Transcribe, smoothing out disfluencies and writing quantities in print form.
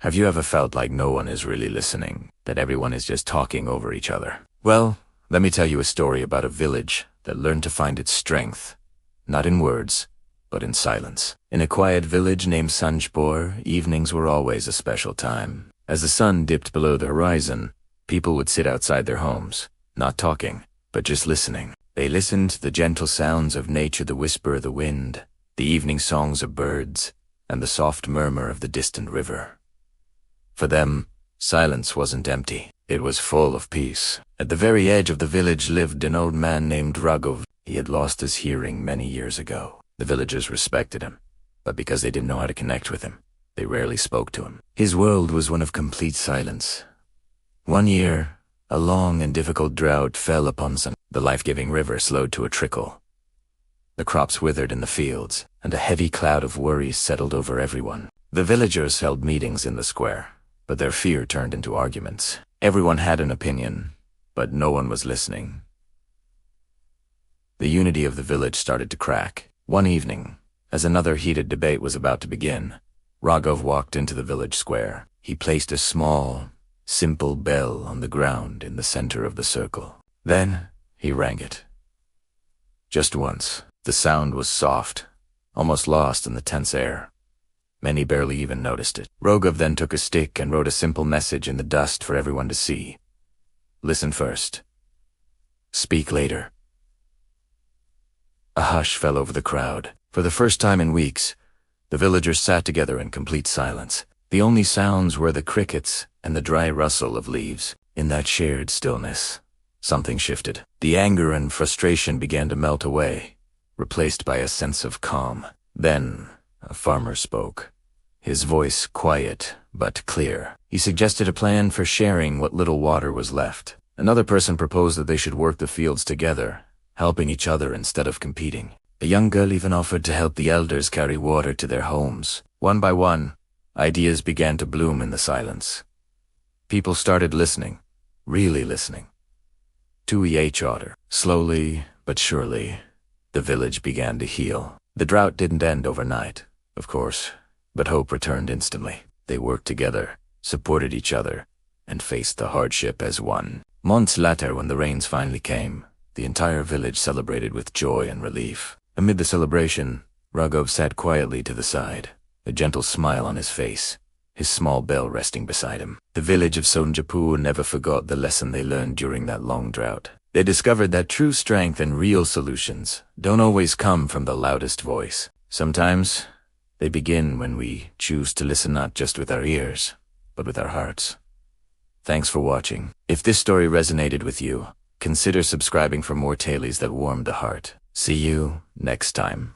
Have you ever felt like no one is really listening, that everyone is just talking over each other? Well, let me tell you a story about a village that learned to find its strength, not in words, but in silence. In a quiet village named Saanjhpur, evenings were always a special time. As the sun dipped below the horizon, people would sit outside their homes, not talking, but just listening. They listened to the gentle sounds of nature, the whisper of the wind, the evening songs of birds, and the soft murmur of the distant river. For them, silence wasn't empty. It was full of peace. At the very edge of the village lived an old man named Raghav. He had lost his hearing many years ago. The villagers respected him, but because they didn't know how to connect with him, they rarely spoke to him. His world was one of complete silence. One year, a long and difficult drought fell upon Saanjhpur. The life-giving river slowed to a trickle. The crops withered in the fields, and a heavy cloud of worry settled over everyone. The villagers held meetings in the square, but their fear turned into arguments. Everyone had an opinion, but no one was listening. The unity of the village started to crack. One evening, as another heated debate was about to begin, Raghav walked into the village square. He placed a small, simple bell on the ground in the center of the circle. Then, he rang it. Just once. The sound was soft, almost lost in the tense air. Many barely even noticed it. Raghav then took a stick and wrote a simple message in the dust for everyone to see. Listen first. Speak later. A hush fell over the crowd. For the first time in weeks, the villagers sat together in complete silence. The only sounds were the crickets and the dry rustle of leaves. In that shared stillness, something shifted. The anger and frustration began to melt away, replaced by a sense of calm. Then, a farmer spoke, his voice quiet but clear. He suggested a plan for sharing what little water was left. Another person proposed that they should work the fields together, helping each other instead of competing. A young girl even offered to help the elders carry water to their homes. One by one, ideas began to bloom in the silence. People started listening, really listening, to each other. Slowly but surely, the village began to heal. The drought didn't end overnight, of course, but hope returned instantly. They worked together, supported each other, and faced the hardship as one. Months later, when the rains finally came, the entire village celebrated with joy and relief. Amid the celebration, Raghav sat quietly to the side, a gentle smile on his face, his small bell resting beside him. The village of Saanjhpur never forgot the lesson they learned during that long drought. They discovered that true strength and real solutions don't always come from the loudest voice. Sometimes, they begin when we choose to listen not just with our ears, but with our hearts. Thanks for watching. If this story resonated with you, consider subscribing for more tales that warm the heart. See you next time.